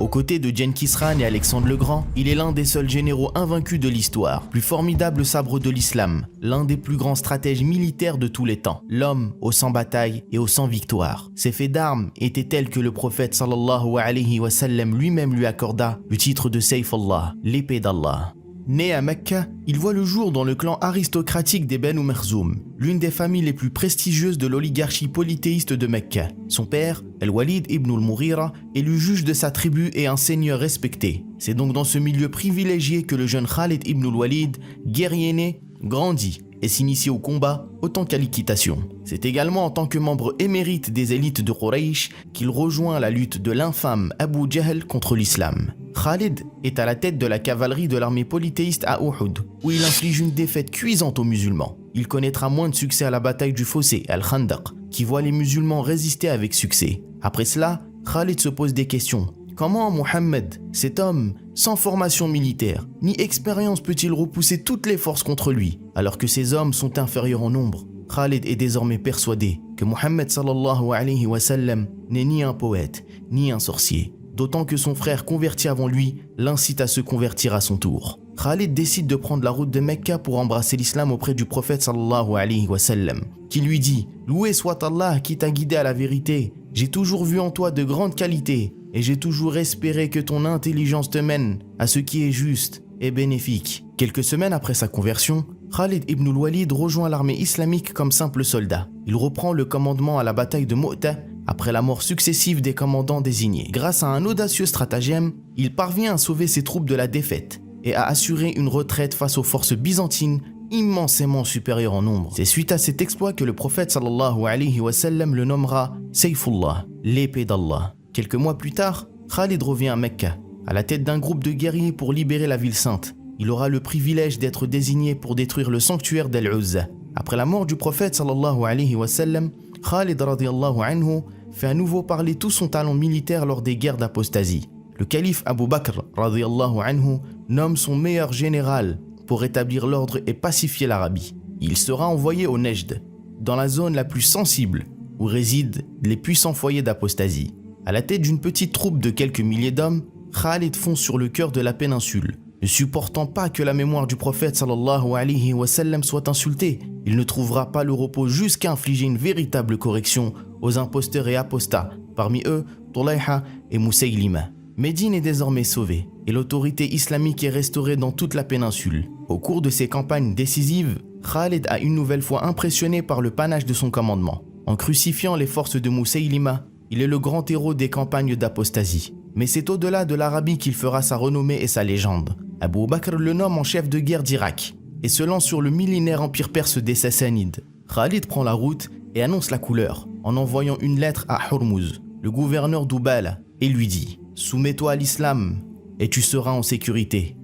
Aux côtés de Gengis Khan et Alexandre le Grand, il est l'un des seuls généraux invaincus de l'histoire, plus formidable sabre de l'islam, l'un des plus grands stratèges militaires de tous les temps, l'homme aux 100 batailles et aux 100 victoires. Ses faits d'armes étaient tels que le prophète sallallahu alayhi wa sallam lui-même lui accorda le titre de Sayf Allah, l'épée d'Allah. Né à Mecca, il voit le jour dans le clan aristocratique des Banu Makhzoum, l'une des familles les plus prestigieuses de l'oligarchie polythéiste de Mecca. Son père, Al-Walid ibn al-Mughira, est le juge de sa tribu et un seigneur respecté. C'est donc dans ce milieu privilégié que le jeune Khalid ibn al-Walid, guerrier né, grandit et s'initie au combat autant qu'à l'équitation. C'est également en tant que membre émérite des élites de Quraysh qu'il rejoint la lutte de l'infâme Abu Jahl contre l'islam. Khalid est à la tête de la cavalerie de l'armée polythéiste à Uhud, où il inflige une défaite cuisante aux musulmans. Il connaîtra moins de succès à la bataille du fossé, Al-Khandaq, qui voit les musulmans résister avec succès. Après cela, Khalid se pose des questions. Comment Mohammed, cet homme sans formation militaire ni expérience, peut-il repousser toutes les forces contre lui, alors que ses hommes sont inférieurs en nombre? Khalid est désormais persuadé que Mohammed sallallahu alayhi wa sallam n'est ni un poète, ni un sorcier. D'autant que son frère converti avant lui l'incite à se convertir à son tour. Khalid décide de prendre la route de Mecca pour embrasser l'islam auprès du prophète sallallahu alayhi wa sallam, qui lui dit « Loué soit Allah qui t'a guidé à la vérité, j'ai toujours vu en toi de grandes qualités et j'ai toujours espéré que ton intelligence te mène à ce qui est juste et bénéfique. » Quelques semaines après sa conversion, Khalid ibn al-Walid rejoint l'armée islamique comme simple soldat. Il reprend le commandement à la bataille de Mu'tah après la mort successive des commandants désignés. Grâce à un audacieux stratagème, il parvient à sauver ses troupes de la défaite et à assurer une retraite face aux forces byzantines immensément supérieures en nombre. C'est suite à cet exploit que le prophète sallallahu alayhi wa sallam le nommera Sayfullah, l'épée d'Allah. Quelques mois plus tard, Khalid revient à Mecca, à la tête d'un groupe de guerriers pour libérer la ville sainte. Il aura le privilège d'être désigné pour détruire le sanctuaire d'Al-Uzza. Après la mort du prophète sallallahu alayhi wa sallam, Khalid radiyallahu anhu fait à nouveau parler tout son talent militaire lors des guerres d'apostasie. Le calife Abu Bakr radiyallahu anhu nomme son meilleur général pour rétablir l'ordre et pacifier l'Arabie. Il sera envoyé au Nejd, dans la zone la plus sensible où résident les puissants foyers d'apostasie. À la tête d'une petite troupe de quelques milliers d'hommes, Khalid fonce sur le cœur de la péninsule. Ne supportant pas que la mémoire du prophète sallallahu alayhi wa sallam soit insultée, il ne trouvera pas le repos jusqu'à infliger une véritable correction aux imposteurs et apostats, parmi eux Tulayha et Musaylima. Médine est désormais sauvée et l'autorité islamique est restaurée dans toute la péninsule. Au cours de ces campagnes décisives, Khalid a une nouvelle fois impressionné par le panache de son commandement. En crucifiant les forces de Musaylima, il est le grand héros des campagnes d'apostasie. Mais c'est au-delà de l'Arabie qu'il fera sa renommée et sa légende. Abu Bakr le nomme en chef de guerre d'Irak et se lance sur le millénaire empire perse des Sassanides. Khalid prend la route et annonce la couleur en envoyant une lettre à Hormuz, le gouverneur d'Ubala, et lui dit « Soumets-toi à l'islam et tu seras en sécurité,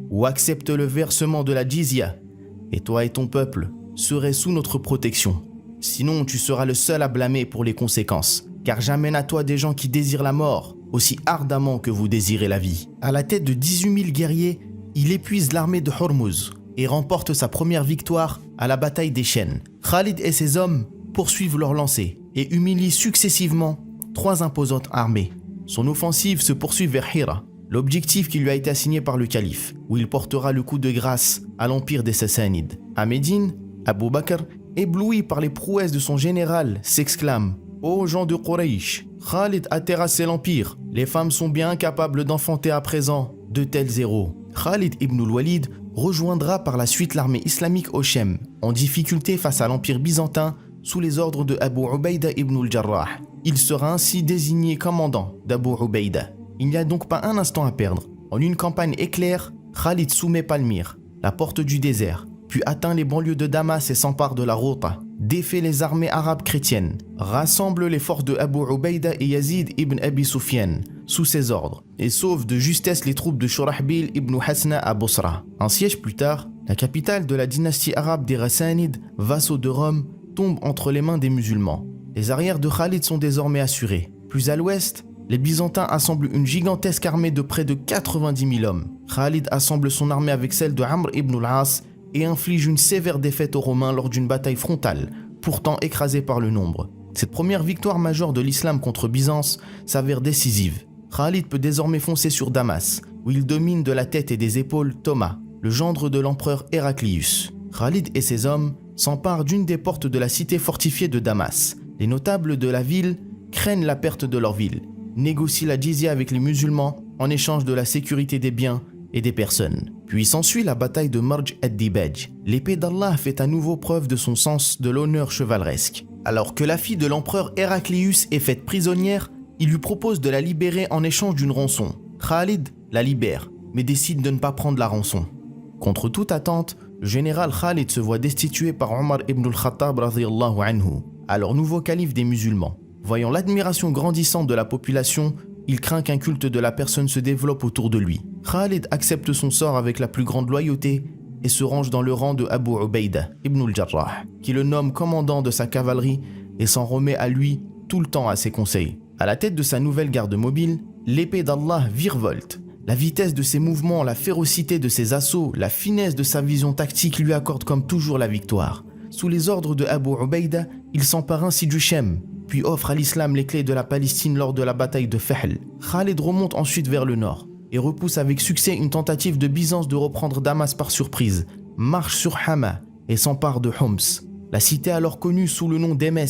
ou accepte le versement de la jizya et toi et ton peuple serez sous notre protection. Sinon tu seras le seul à blâmer pour les conséquences, car j'amène à toi des gens qui désirent la mort aussi ardemment que vous désirez la vie. » À la tête de 18 000 guerriers, il épuise l'armée de Hormuz et remporte sa première victoire à la bataille des Chênes. Khalid et ses hommes poursuivent leur lancée et humilient successivement 3 imposantes armées. Son offensive se poursuit vers Hira, l'objectif qui lui a été assigné par le calife, où il portera le coup de grâce à l'empire des Sassanides. À Médine, Abu Bakr, ébloui par les prouesses de son général, s'exclame « Ô gens de Quraysh, Khalid a terrassé l'empire. Les femmes sont bien incapables d'enfanter à présent de tels héros. » Khalid ibn al-Walid rejoindra par la suite l'armée islamique au Shem, en difficulté face à l'empire byzantin sous les ordres de Abu Ubaïda ibn al-Jarrah. Il sera ainsi désigné commandant d'Abu Ubaïda. Il n'y a donc pas un instant à perdre. En une campagne éclair, Khalid soumet Palmyre, la porte du désert, puis atteint les banlieues de Damas et s'empare de la Ghouta, défait les armées arabes chrétiennes, rassemble les forces de Abu Ubaïda et Yazid ibn Abi Sufyan sous ses ordres et sauve de justesse les troupes de Shurahbil ibn Hasna à Bosra. Un siège plus tard, la capitale de la dynastie arabe des Rassanides, vassaux de Rome, tombe entre les mains des musulmans. Les arrières de Khalid sont désormais assurés. Plus à l'ouest, les Byzantins assemblent une gigantesque armée de près de 90 000 hommes. Khalid assemble son armée avec celle de Amr ibn al-As et inflige une sévère défaite aux Romains lors d'une bataille frontale, pourtant écrasée par le nombre. Cette première victoire majeure de l'islam contre Byzance s'avère décisive. Khalid peut désormais foncer sur Damas, où il domine de la tête et des épaules Thomas, le gendre de l'empereur Héraclius. Khalid et ses hommes s'emparent d'une des portes de la cité fortifiée de Damas. Les notables de la ville craignent la perte de leur ville, négocient la jizya avec les musulmans en échange de la sécurité des biens et des personnes. Puis s'ensuit la bataille de Marj ad-Dibaj. L'épée d'Allah fait à nouveau preuve de son sens de l'honneur chevaleresque. Alors que la fille de l'empereur Héraclius est faite prisonnière, il lui propose de la libérer en échange d'une rançon. Khalid la libère, mais décide de ne pas prendre la rançon. Contre toute attente, le général Khalid se voit destitué par Omar ibn al-Khattab radhiyallahu anhu, alors nouveau calife des musulmans. Voyant l'admiration grandissante de la population, il craint qu'un culte de la personne se développe autour de lui. Khalid accepte son sort avec la plus grande loyauté et se range dans le rang de Abu Ubaïda ibn al-Jarrah, qui le nomme commandant de sa cavalerie et s'en remet à lui tout le temps à ses conseils. À la tête de sa nouvelle garde mobile, l'épée d'Allah virevolte. La vitesse de ses mouvements, la férocité de ses assauts, la finesse de sa vision tactique lui accordent comme toujours la victoire. Sous les ordres de Abu Ubaïda, il s'empare ainsi du Shem, puis offre à l'islam les clés de la Palestine lors de la bataille de Fahl. Khalid remonte ensuite vers le nord et repousse avec succès une tentative de Byzance de reprendre Damas par surprise, marche sur Hama et s'empare de Homs. La cité alors connue sous le nom d'Emes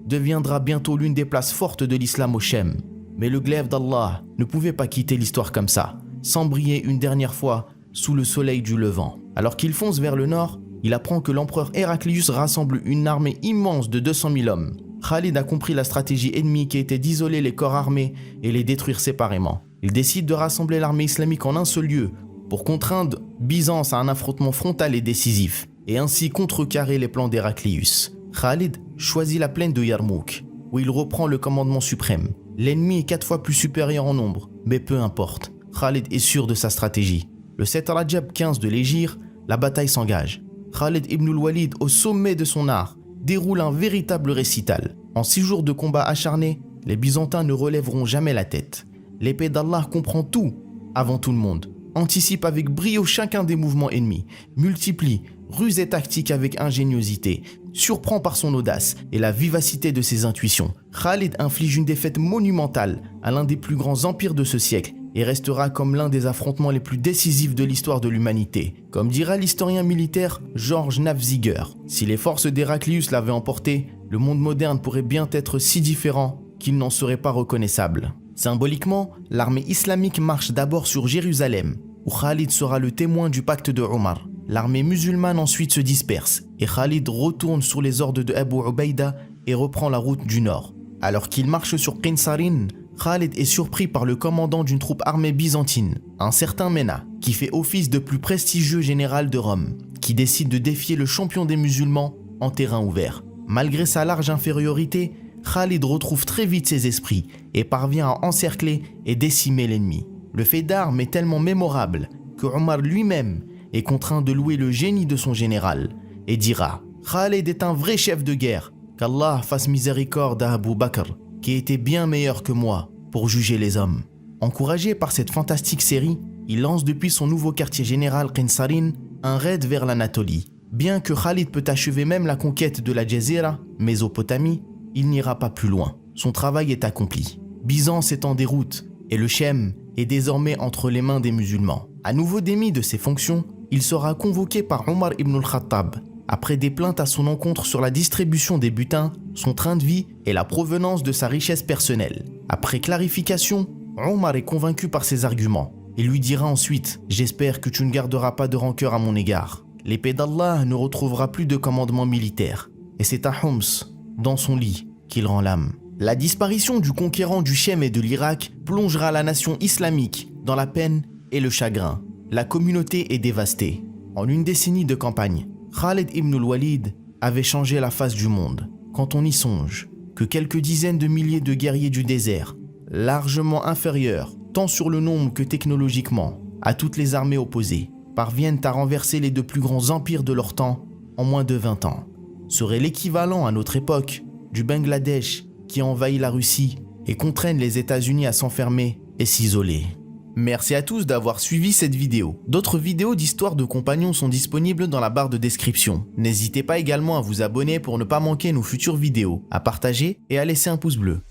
deviendra bientôt l'une des places fortes de l'islam au Shem. Mais le glaive d'Allah ne pouvait pas quitter l'histoire comme ça, sans briller une dernière fois sous le soleil du levant. Alors qu'il fonce vers le nord, il apprend que l'empereur Héraclius rassemble une armée immense de 200 000 hommes. Khalid a compris la stratégie ennemie qui était d'isoler les corps armés et les détruire séparément. Il décide de rassembler l'armée islamique en un seul lieu pour contraindre Byzance à un affrontement frontal et décisif, et ainsi contrecarrer les plans d'Héraclius. Khalid choisit la plaine de Yarmouk, où il reprend le commandement suprême. L'ennemi est 4 fois plus supérieur en nombre, mais peu importe. Khalid est sûr de sa stratégie. Le 7 Rajab 15 de l'Hégire, la bataille s'engage. Khalid ibn al-Walid, au sommet de son art, déroule un véritable récital. En 6 jours de combat acharnés, les Byzantins ne relèveront jamais la tête. L'épée d'Allah comprend tout, avant tout le monde, anticipe avec brio chacun des mouvements ennemis, multiplie, ruse et tactique avec ingéniosité, surprend par son audace et la vivacité de ses intuitions. Khalid inflige une défaite monumentale à l'un des plus grands empires de ce siècle et restera comme l'un des affrontements les plus décisifs de l'histoire de l'humanité. Comme dira l'historien militaire Georges Nafziger, si les forces d'Héraclius l'avaient emporté, le monde moderne pourrait bien être si différent qu'il n'en serait pas reconnaissable. Symboliquement, l'armée islamique marche d'abord sur Jérusalem, où Khalid sera le témoin du pacte de Omar. L'armée musulmane ensuite se disperse et Khalid retourne sous les ordres de Abu Ubaïda et reprend la route du nord. Alors qu'il marche sur Qinsarin, Khalid est surpris par le commandant d'une troupe armée byzantine, un certain Mena, qui fait office de plus prestigieux général de Rome, qui décide de défier le champion des musulmans en terrain ouvert. Malgré sa large infériorité, Khalid retrouve très vite ses esprits et parvient à encercler et décimer l'ennemi. Le fait d'armes est tellement mémorable que Omar lui-même est contraint de louer le génie de son général et dira « Khalid est un vrai chef de guerre, qu'Allah fasse miséricorde à Abu Bakr, qui était bien meilleur que moi pour juger les hommes. » Encouragé par cette fantastique série, il lance depuis son nouveau quartier général Qinsarin un raid vers l'Anatolie. Bien que Khalid peut achever même la conquête de la Jazira, Mésopotamie, il n'ira pas plus loin. Son travail est accompli. Byzance est en déroute et le Shem est désormais entre les mains des musulmans. À nouveau démis de ses fonctions, il sera convoqué par Omar ibn al-Khattab après des plaintes à son encontre sur la distribution des butins, son train de vie et la provenance de sa richesse personnelle. Après clarification, Omar est convaincu par ses arguments et lui dira ensuite « J'espère que tu ne garderas pas de rancœur à mon égard. L'épée d'Allah ne retrouvera plus de commandement militaire et c'est à Homs, dans son lit, qu'il rend l'âme. » La disparition du conquérant du Shem et de l'Irak plongera la nation islamique dans la peine et le chagrin. La communauté est dévastée. En une décennie de campagne, Khalid ibn al-Walid avait changé la face du monde. Quand on y songe que quelques dizaines de milliers de guerriers du désert, largement inférieurs, tant sur le nombre que technologiquement, à toutes les armées opposées, parviennent à renverser les 2 plus grands empires de leur temps en moins de 20 ans, serait l'équivalent à notre époque du Bangladesh qui envahit la Russie et contraignent les États-Unis à s'enfermer et s'isoler. Merci à tous d'avoir suivi cette vidéo. D'autres vidéos d'histoire de compagnons sont disponibles dans la barre de description. N'hésitez pas également à vous abonner pour ne pas manquer nos futures vidéos, à partager et à laisser un pouce bleu.